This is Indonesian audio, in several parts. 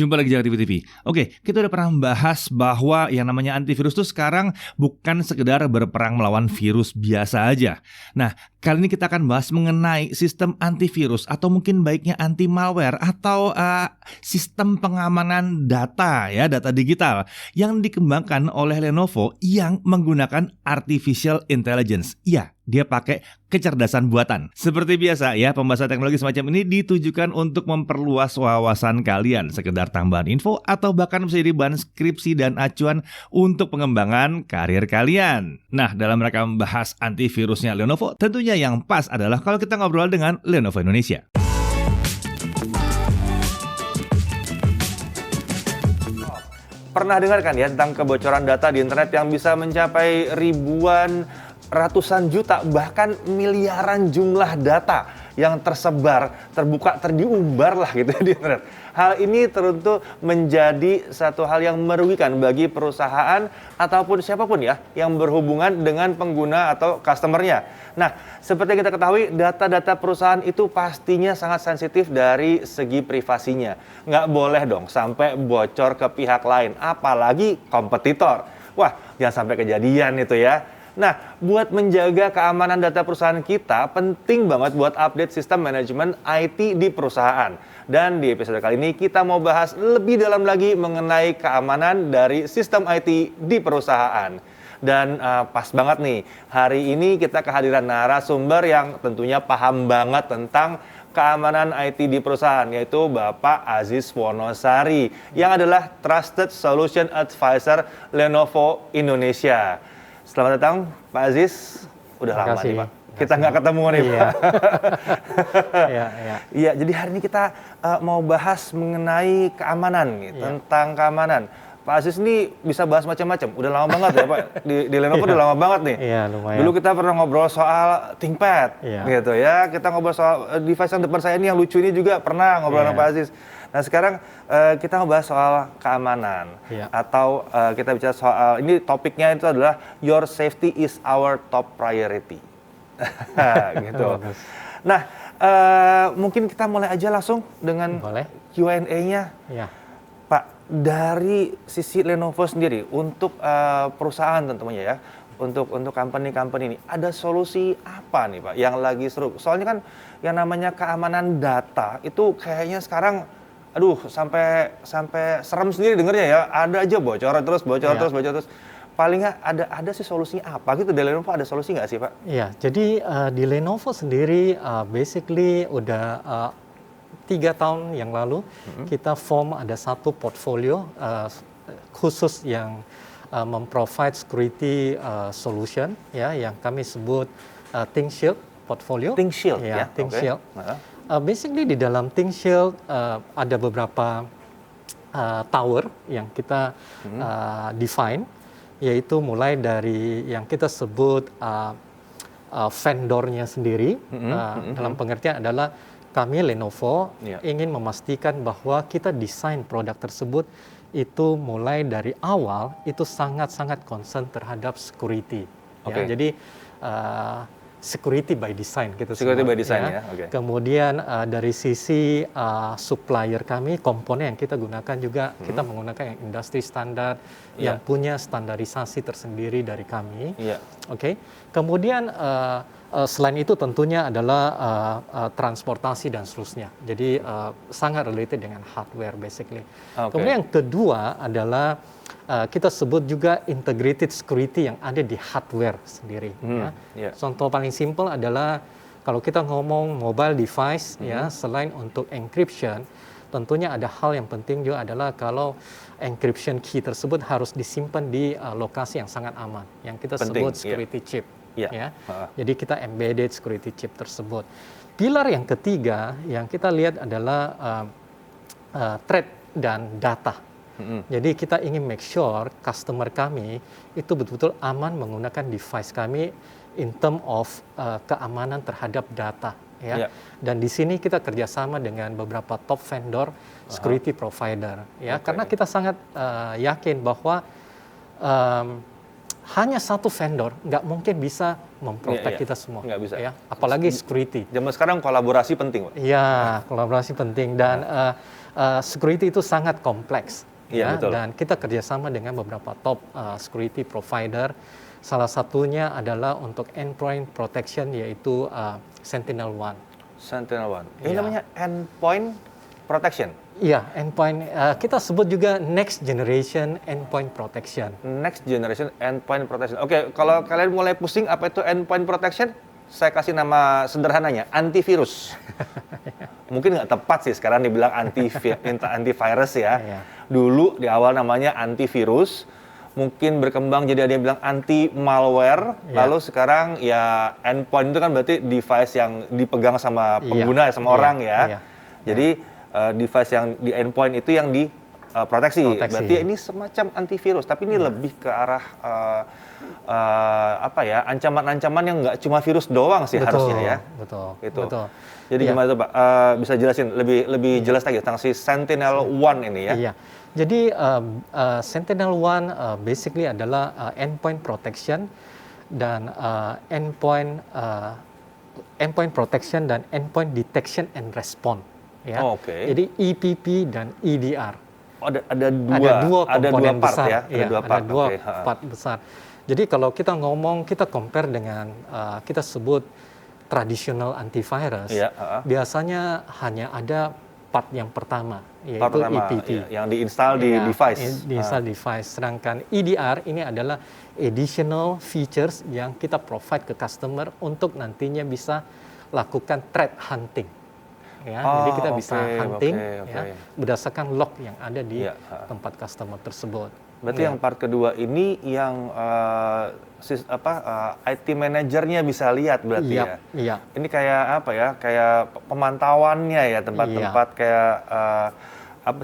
Jumpa lagi Jaga TV. Oke, kita udah pernah membahas bahwa yang namanya antivirus itu sekarang bukan sekedar berperang melawan virus biasa aja. Nah, kali ini kita akan bahas mengenai sistem antivirus atau mungkin baiknya anti malware atau sistem pengamanan data ya, data digital yang dikembangkan oleh Lenovo yang menggunakan artificial intelligence. Iya, dia pakai kecerdasan buatan. Seperti biasa ya, pembahasan teknologi semacam ini ditujukan untuk memperluas wawasan kalian, sekedar tambahan info atau bahkan bisa jadi bahan skripsi dan acuan untuk pengembangan karir kalian. Nah, dalam rangka membahas antivirusnya Lenovo, tentunya yang pas adalah kalau kita ngobrol dengan Lenovo Indonesia. Pernah dengar kan ya tentang kebocoran data di internet yang bisa mencapai ribuan, ratusan juta, bahkan miliaran jumlah data yang tersebar, terbuka, terdiumbar lah gitu di internet. Hal ini tentu menjadi satu hal yang merugikan bagi perusahaan ataupun siapapun ya yang berhubungan dengan pengguna atau customer-nya. Nah, seperti yang kita ketahui, data-data perusahaan itu pastinya sangat sensitif dari segi privasinya. Nggak boleh dong sampai bocor ke pihak lain, apalagi kompetitor. Wah, jangan sampai kejadian itu ya. Nah, buat menjaga keamanan data perusahaan kita, penting banget buat update sistem manajemen IT di perusahaan. Dan di episode kali ini kita mau bahas lebih dalam lagi mengenai keamanan dari sistem IT di perusahaan. Dan pas banget nih, hari ini kita kehadiran narasumber yang tentunya paham banget tentang keamanan IT di perusahaan, yaitu Bapak Aziz Wonosari, yang adalah Trusted Solution Advisor Lenovo Indonesia. Selamat datang Pak Aziz, udah lama nih Pak, kita nggak ketemu nih Pak. Iya, jadi hari ini kita mau bahas mengenai keamanan nih, tentang keamanan. Pak Aziz ini bisa bahas macam-macam, udah lama banget ya Pak, di Lenovo udah lama banget nih. Iya, lumayan. Dulu kita pernah ngobrol soal ThinkPad, gitu ya, kita ngobrol soal device yang depan saya ini yang lucu ini juga pernah ngobrol sama Pak Aziz. Nah sekarang kita ngebahas soal keamanan atau kita bicara soal, ini topiknya itu adalah Your Safety is our top priority. Gitu. Nah mungkin kita mulai aja langsung dengan Q&A-nya. Pak, dari sisi Lenovo sendiri untuk perusahaan tentunya ya, untuk company-company ini ada solusi apa nih Pak yang lagi seru? Soalnya kan yang namanya keamanan data itu kayaknya sekarang sampai serem sendiri dengernya ya. Ada aja bocor terus. Paling nggak ada sih solusinya apa gitu? Di Lenovo ada solusi nggak sih Pak? Iya, jadi di Lenovo sendiri basically udah 3 tahun yang lalu kita form ada satu portfolio khusus yang memprovide security solution ya, yang kami sebut ThinkShield portfolio. ThinkShield ya. ThinkShield. Basically di dalam ThinkShield ada beberapa tower yang kita define, yaitu mulai dari yang kita sebut vendornya sendiri, dalam pengertian adalah kami Lenovo ingin memastikan bahwa kita desain produk tersebut itu mulai dari awal itu sangat-sangat concern terhadap security. Ya, jadi security by design gitu. Security by design ya. Kemudian dari sisi supplier kami, komponen yang kita gunakan juga kita menggunakan yang industri standar yang punya standarisasi tersendiri dari kami. Kemudian selain itu tentunya adalah transportasi dan seterusnya. Jadi sangat related dengan hardware basically. Kemudian yang kedua adalah kita sebut juga integrated security yang ada di hardware sendiri. Contoh paling simpel adalah kalau kita ngomong mobile device ya, selain untuk encryption, tentunya ada hal yang penting juga adalah kalau encryption key tersebut harus disimpan di lokasi yang sangat aman, yang kita sebut security chip. Jadi kita embedded security chip tersebut. Pilar yang ketiga yang kita lihat adalah threat dan data. Jadi kita ingin make sure customer kami itu betul-betul aman menggunakan device kami in term of keamanan terhadap data. Dan di sini kita kerjasama dengan beberapa top vendor security provider. Karena kita sangat yakin bahwa hanya satu vendor nggak mungkin bisa memprotek kita semua. Nggak bisa. Apalagi security. Zaman sekarang kolaborasi penting, Pak. Iya, kolaborasi penting. Dan security itu sangat kompleks. Iya, betul. Dan kita kerjasama dengan beberapa top security provider. Salah satunya adalah untuk endpoint protection, yaitu SentinelOne. SentinelOne. Ini namanya endpoint protection? Iya, endpoint. Kita sebut juga next generation endpoint protection. Next generation endpoint protection. Oke, kalau kalian mulai pusing apa itu endpoint protection, saya kasih nama sederhananya, antivirus. Mungkin nggak tepat sih sekarang dibilang antivirus ya. Dulu di awal namanya antivirus, mungkin berkembang jadi ada yang bilang anti malware. Lalu sekarang ya endpoint itu kan berarti device yang dipegang sama pengguna, sama orang ya. Jadi device yang di endpoint itu yang diproteksi. Berarti ini semacam antivirus, tapi ini lebih ke arah ancaman-ancaman yang nggak cuma virus doang sih harusnya ya. Betul. Jadi gimana tuh Pak? Bisa jelasin lebih jelas lagi tentang si SentinelOne ini ya? Iya. Jadi SentinelOne basically adalah endpoint protection dan endpoint protection dan endpoint detection and response. Ya. Jadi EPP dan EDR. Ada dua komponen part besar ya. Ada dua part besar. Jadi kalau kita compare dengan kita sebut traditional antivirus, biasanya hanya ada part yang pertama, yaitu EPP. Yang diinstal di device. Diinstal device. Sedangkan EDR ini adalah additional features yang kita provide ke customer untuk nantinya bisa lakukan threat hunting. Ya, jadi kita bisa hunting ya, berdasarkan log yang ada di tempat customer tersebut. Berarti yang part kedua ini yang IT manajernya bisa lihat berarti ya? Iya. Ini kayak apa ya? Kayak pemantauannya ya, tempat-tempat kayak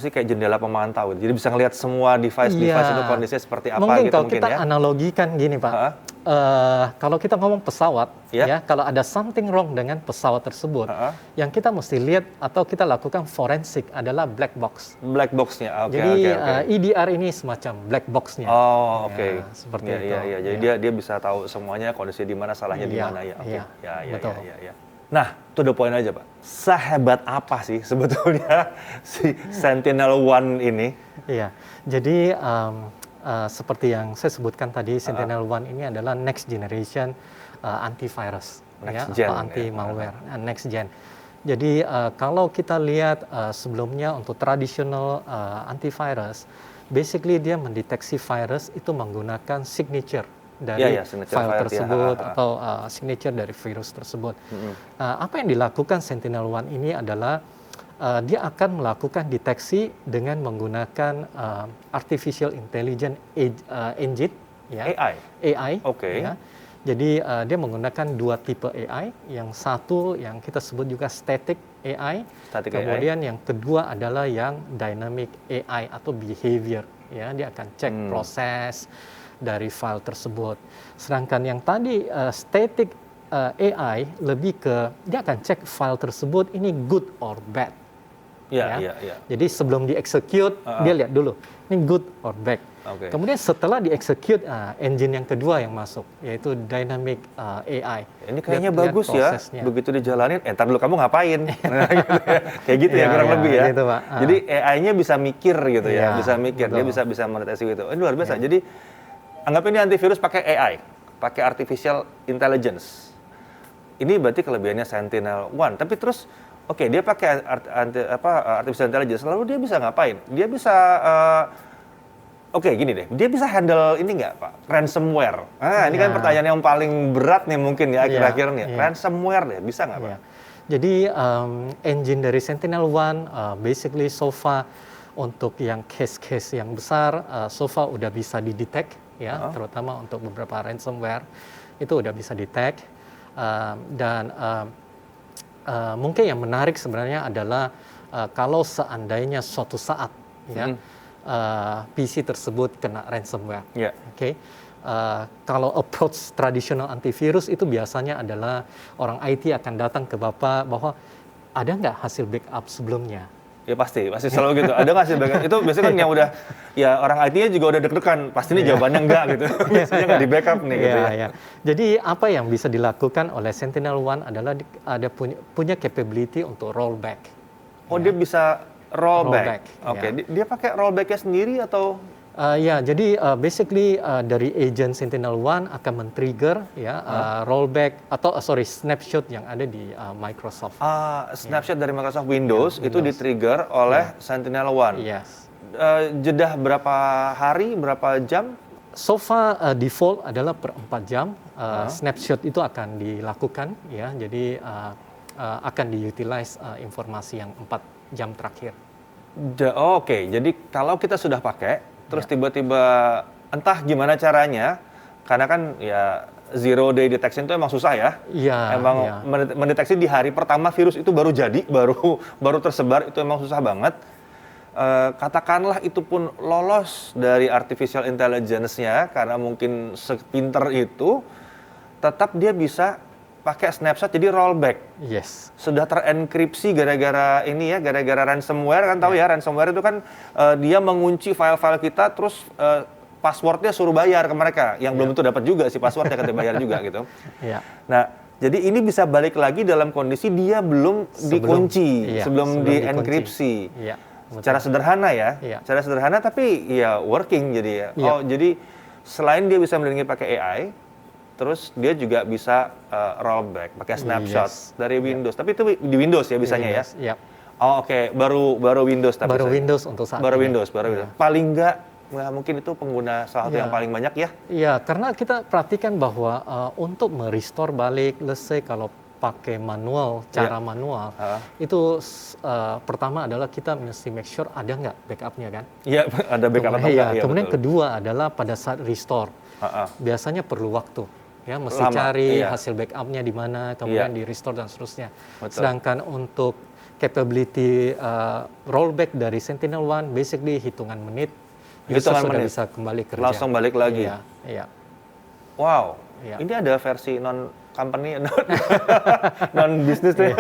kayak jendela pemantau. Jadi bisa ngelihat semua device itu kondisinya seperti apa mungkin gitu kalau kita analogikan gini Pak. Kalau kita ngomong pesawat, ya kalau ada something wrong dengan pesawat tersebut, yang kita mesti lihat atau kita lakukan forensik adalah black box. Black box-nya, Jadi EDR ini semacam black box-nya. Oh, oke. Seperti itu. Iya. Jadi dia bisa tahu semuanya, kondisi di mana, salahnya di mana ya. Betul. Nah, to the point aja Pak. Sehebat apa sih sebetulnya si SentinelOne ini? Iya. Jadi seperti yang saya sebutkan tadi, SentinelOne ini adalah next generation antivirus, atau anti malware, next gen. Jadi kalau kita lihat sebelumnya untuk traditional antivirus, basically dia mendeteksi virus itu menggunakan signature dari file tersebut atau signature dari virus tersebut. Apa yang dilakukan SentinelOne ini adalah dia akan melakukan deteksi dengan menggunakan artificial intelligence engine, AI. Ya. Jadi dia menggunakan dua tipe AI. Yang satu yang kita sebut juga static AI. Kemudian yang kedua adalah yang dynamic AI atau behavior. Ya, dia akan cek proses dari file tersebut. Sedangkan yang tadi static AI lebih ke dia akan cek file tersebut ini good or bad. Jadi sebelum di-execute, dia lihat dulu, ini good or bad. Kemudian setelah di-execute, engine yang kedua yang masuk, yaitu Dynamic AI. Ini kayaknya bagus ya, begitu dijalanin, ntar dulu kamu ngapain? Kayak gitu ya, kurang lebih ya. Gitu, Pak. Jadi AI-nya bisa mikir gitu ya, bisa mikir, dia bisa mendeteksi gitu. Ini luar biasa, jadi anggap ini antivirus pakai AI, pakai Artificial Intelligence. Ini berarti kelebihannya SentinelOne, tapi terus dia pakai artificial intelligence, lalu dia bisa ngapain? Dia bisa, gini deh, dia bisa handle ini nggak Pak? Ransomware. Ini kan pertanyaan yang paling berat nih mungkin ya akhir-akhir nih. Ransomware deh, bisa nggak Pak? Jadi engine dari SentinelOne, basically so far untuk yang case-case yang besar, so far udah bisa didetect ya, terutama untuk beberapa ransomware itu udah bisa detect dan mungkin yang menarik sebenarnya adalah kalau seandainya suatu saat PC tersebut kena ransomware, kalau approach tradisional antivirus itu biasanya adalah orang IT akan datang ke Bapak bahwa ada nggak hasil backup sebelumnya? Ya pasti selalu gitu. Ada nggak hasil backup? Itu biasanya kan yang udah, ya orang IT-nya juga udah deg-degan. Pasti ini jawabannya enggak gitu. Biasanya nggak di backup nih gitu ya. Jadi apa yang bisa dilakukan oleh SentinelOne adalah ada punya capability untuk rollback. Dia bisa Rollback. Oke, Ya. dia pakai rollback-nya sendiri atau? Ya, jadi basically dari agent Sentinel-1 akan men-trigger ya rollback atau snapshot yang ada di Microsoft. Snapshot dari Microsoft Windows itu di-trigger oleh Sentinel-1. Yes. Jeda berapa hari, berapa jam? So far default adalah per 4 jam. Snapshot itu akan dilakukan ya. Jadi akan diutilize informasi yang 4 jam terakhir. Oke, jadi kalau kita sudah pakai terus tiba-tiba entah gimana caranya, karena kan ya zero day detection itu emang susah ya. Iya. Emang mendeteksi di hari pertama virus itu baru jadi, baru tersebar, itu emang susah banget. Katakanlah itu pun lolos dari artificial intelligence-nya karena mungkin sepinter itu, tetap dia bisa pakai snapshot jadi rollback. Yes. Sudah terenkripsi gara-gara ini ya, gara-gara ransomware kan tahu ya, ransomware itu kan dia mengunci file-file kita terus passwordnya suruh bayar ke mereka yang belum tentu dapat juga sih passwordnya kan dibayar juga gitu. Iya. Nah, jadi ini bisa balik lagi dalam kondisi dia belum dikunci, sebelum dienkripsi. Iya. Secara sederhana ya, secara sederhana tapi ya working jadi ya. Oh, jadi selain dia bisa melindungi pakai AI, terus dia juga bisa rollback pakai snapshot dari Windows. Tapi itu di Windows ya bisanya ya. Oh oke, baru Windows tapi baru Windows untuk saat baru ini. Windows. Paling nggak mungkin itu pengguna salah satu yang paling banyak ya. Iya, karena kita perhatikan bahwa untuk merestore balik, let's say kalau pakai manual, cara manual, itu pertama adalah kita mesti make sure ada nggak backupnya kan? Iya, ada backup atau enggak. Kemudian kedua adalah pada saat restore, biasanya perlu waktu. Ya, mesti cari hasil backupnya di mana, kemudian di restore dan seterusnya. Sedangkan untuk capability rollback dari Sentinel-1, basically hitungan menit, user sudah bisa kembali kerja. Langsung balik lagi. Iya. Wow. Ini ada versi non company, non bisnis tuh.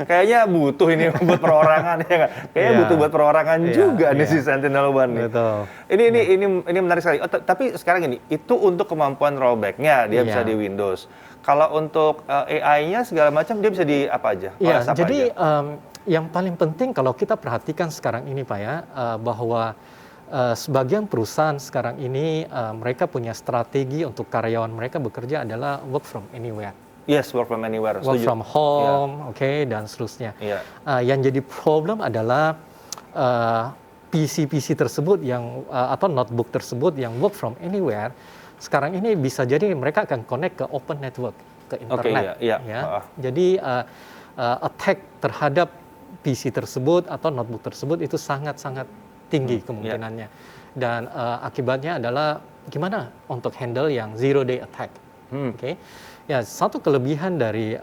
Kayaknya butuh ini buat perorangan ya nggak? Kayaknya butuh buat perorangan juga nih si Sentinel-1 nih. Betul. Ini menarik sekali. Tapi sekarang ini itu untuk kemampuan rollback-nya dia bisa di Windows. Kalau untuk AI-nya segala macam dia bisa di apa aja? Iya. Jadi yang paling penting kalau kita perhatikan sekarang ini Pak ya, bahwa sebagian perusahaan sekarang ini mereka punya strategi untuk karyawan mereka bekerja adalah work from anywhere. Yes, work from anywhere. Work from home, dan seterusnya. Yang jadi problem adalah PC tersebut yang atau notebook tersebut yang work from anywhere. Sekarang ini bisa jadi mereka akan connect ke open network, ke internet. Jadi attack terhadap PC tersebut atau notebook tersebut itu sangat-sangat tinggi kemungkinannya. Dan akibatnya adalah gimana untuk handle yang zero day attack. Ya, satu kelebihan dari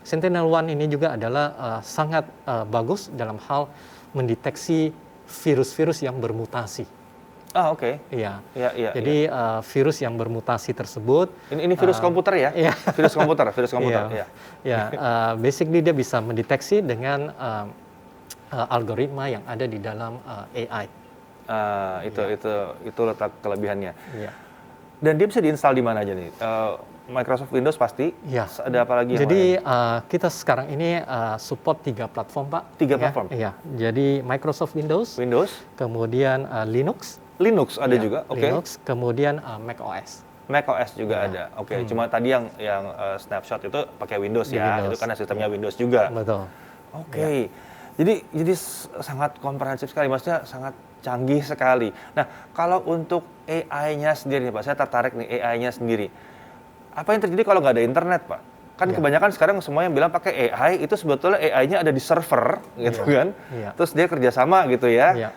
Sentinel-1 ini juga adalah sangat bagus dalam hal mendeteksi virus-virus yang bermutasi. Iya. Jadi virus yang bermutasi tersebut. Ini virus komputer ya? Iya. Virus komputer. Basically dia bisa mendeteksi dengan algoritma yang ada di dalam AI. Itu letak kelebihannya. Iya. Dan dia bisa diinstal di mana aja nih? Microsoft Windows pasti. Iya. Ada apa lagi? Jadi kita sekarang ini support 3 platform Pak. 3 platform. Iya. Jadi Microsoft Windows. kemudian Linux ada juga. Linux, kemudian Mac OS. Mac OS juga ada. Cuma tadi yang snapshot itu pakai Windows ya. Windows. Itu karena sistemnya Windows juga. Betul. Jadi sangat komprehensif sekali, maksudnya sangat canggih sekali. Nah, kalau untuk AI-nya sendiri Pak, saya tertarik nih AI-nya sendiri. Apa yang terjadi kalau nggak ada internet Pak? Kan kebanyakan sekarang semua yang bilang pakai AI, itu sebetulnya AI-nya ada di server gitu kan. Terus dia kerjasama gitu ya.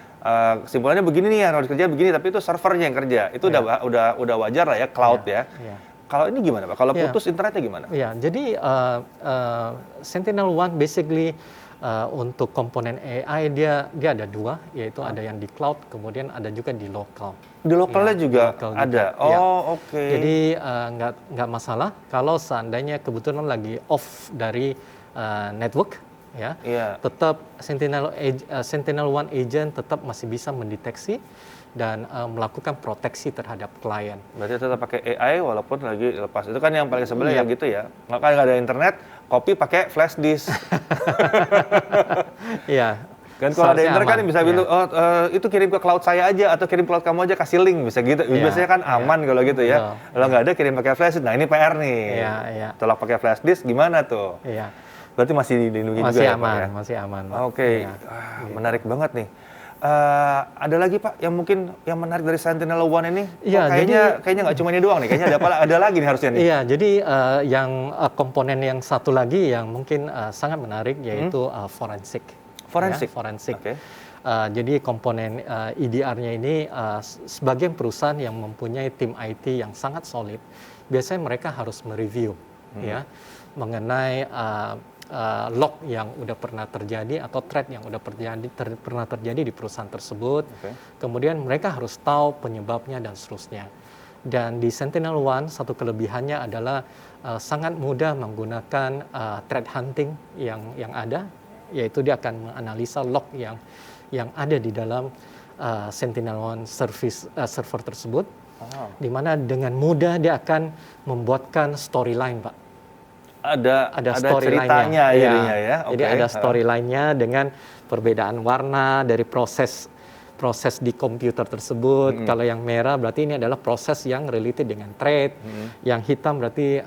Kesimpulannya begini nih, harus kerja begini, tapi itu servernya yang kerja. Itu udah wajar lah ya, cloud ya. Kalau ini gimana Pak? Kalau putus internetnya gimana? Jadi Sentinel-1 basically untuk komponen AI dia ada 2, yaitu ada yang di cloud, kemudian ada juga di lokal. Di lokalnya juga ada. Jadi nggak masalah kalau seandainya kebetulan lagi off dari network, tetap Sentinel-1 agent tetap masih bisa mendeteksi dan melakukan proteksi terhadap klien. Berarti tetap pakai AI walaupun lagi lepas. Itu kan yang paling sebenarnya gitu ya. Nggak ada internet, copy pakai flash disk. Iya. Kan kalau ada Seharusnya internet kan aman, bisa bilang, itu kirim ke cloud saya aja atau kirim ke cloud kamu aja, kasih link, bisa gitu. Biasanya kan aman kalau gitu ya. Kalau nggak ada kirim pakai flash disk. Nah ini PR nih. Tolak pakai flash disk gimana tuh? Berarti masih dilindungi juga ya, Pak, ya? Masih aman. Oke. Menarik banget nih. Ada lagi Pak yang mungkin yang menarik dari SentinelOne ini? Kayaknya nggak cuma ini doang nih, kayaknya ada lagi nih harusnya nih. Iya, jadi yang komponen yang satu lagi yang mungkin sangat menarik yaitu forensik. Forensik. Okay. Jadi komponen EDR-nya ini sebagian perusahaan yang mempunyai tim IT yang sangat solid, biasanya mereka harus mereview ya mengenai log yang udah pernah terjadi atau threat yang udah pernah terjadi di perusahaan tersebut. Kemudian mereka harus tahu penyebabnya dan seterusnya. Dan di SentinelOne satu kelebihannya adalah sangat mudah menggunakan threat hunting yang ada, yaitu dia akan menganalisa log yang ada di dalam SentinelOne server tersebut, di mana dengan mudah dia akan membuatkan storyline, Pak. Ada ceritanya jadinya ya. Jadi ada storyline-nya dengan perbedaan warna dari proses di komputer tersebut. Kalau yang merah berarti ini adalah proses yang related dengan threat, yang hitam berarti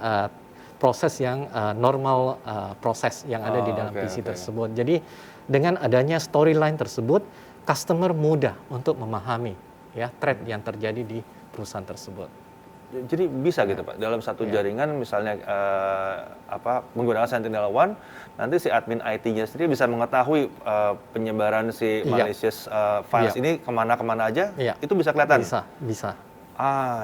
proses yang normal proses yang ada di dalam PC tersebut. Jadi dengan adanya storyline tersebut, customer mudah untuk memahami ya threat yang terjadi di perusahaan tersebut. Jadi bisa gitu Pak, dalam satu jaringan misalnya menggunakan SentinelOne, nanti si admin IT-nya sendiri bisa mengetahui penyebaran si malicious files ini kemana-kemana aja, itu bisa kelihatan? Bisa.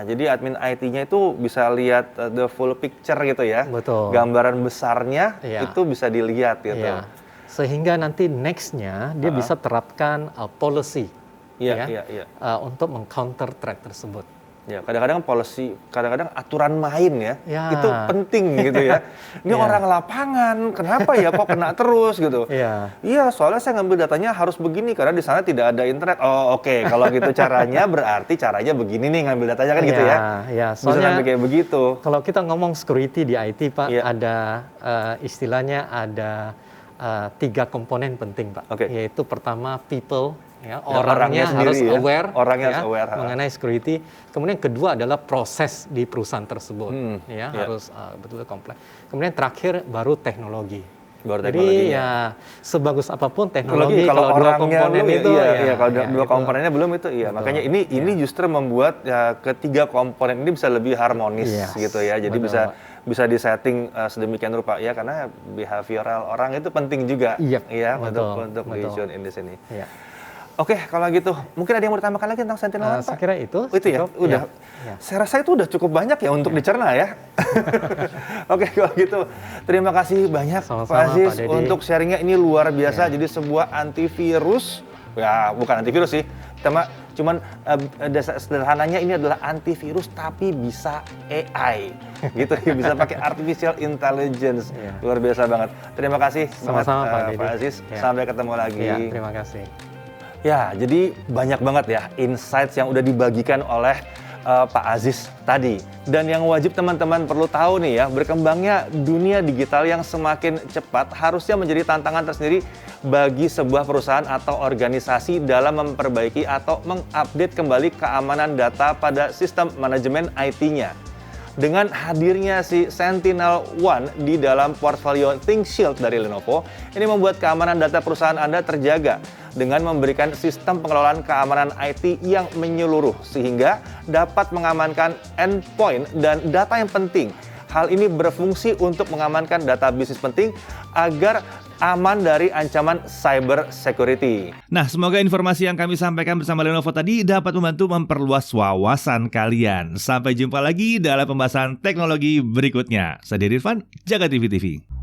Jadi admin IT-nya itu bisa lihat the full picture gitu ya. Betul. Gambaran besarnya itu bisa dilihat gitu. Sehingga nanti next-nya dia bisa terapkan policy untuk meng-counter threat tersebut. Ya, kadang-kadang policy, kadang-kadang aturan main ya, itu penting gitu ya. Ini orang lapangan, kenapa ya kok kena terus gitu? Iya, soalnya saya ngambil datanya harus begini karena di sana tidak ada internet. Oh oke, kalau gitu caranya berarti caranya begini nih ngambil datanya kan gitu ya? Iya, soalnya bisa sampai kayak begitu. Kalau kita ngomong security di IT Pak, ada istilahnya ada 3 komponen penting Pak, yaitu pertama people. Orangnya harus aware, mengenai security. Kemudian kedua adalah proses di perusahaan tersebut, harus betul-betul kompleks. Kemudian terakhir baru teknologi. Jadi ya sebagus apapun teknologi kalau dua komponen itu kalau dua komponennya belum itu makanya ini justru membuat ketiga komponen ini bisa lebih harmonis gitu ya. Jadi bisa disetting sedemikian rupa ya, karena behavioral orang itu penting juga untuk di-tune in di sini. Oke, kalau gitu, mungkin ada yang mau ditambahkan lagi tentang SentinelOne, Pak? Saya kira itu ya, udah. Saya rasa itu udah cukup banyak ya untuk dicerna ya. Oke, kalau gitu, terima kasih banyak Pak Aziz untuk sharingnya, ini luar biasa. Jadi sebuah antivirus, ya bukan antivirus sih, cuman sederhananya ini adalah antivirus tapi bisa AI, gitu ya, bisa pakai artificial intelligence, luar biasa banget. Terima kasih sama-sama Pak Aziz, sampai ketemu lagi. Terima kasih. Ya, jadi banyak banget ya insights yang udah dibagikan oleh Pak Aziz tadi. Dan yang wajib teman-teman perlu tahu nih ya, berkembangnya dunia digital yang semakin cepat harusnya menjadi tantangan tersendiri bagi sebuah perusahaan atau organisasi dalam memperbaiki atau mengupdate kembali keamanan data pada sistem manajemen IT-nya. Dengan hadirnya si SentinelOne di dalam portfolio ThinkShield dari Lenovo, ini membuat keamanan data perusahaan Anda terjaga dengan memberikan sistem pengelolaan keamanan IT yang menyeluruh sehingga dapat mengamankan endpoint dan data yang penting. Hal ini berfungsi untuk mengamankan data bisnis penting agar aman dari ancaman cyber security. Nah, semoga informasi yang kami sampaikan bersama Lenovo tadi dapat membantu memperluas wawasan kalian. Sampai jumpa lagi dalam pembahasan teknologi berikutnya. Saya Irfan, Jaga TV.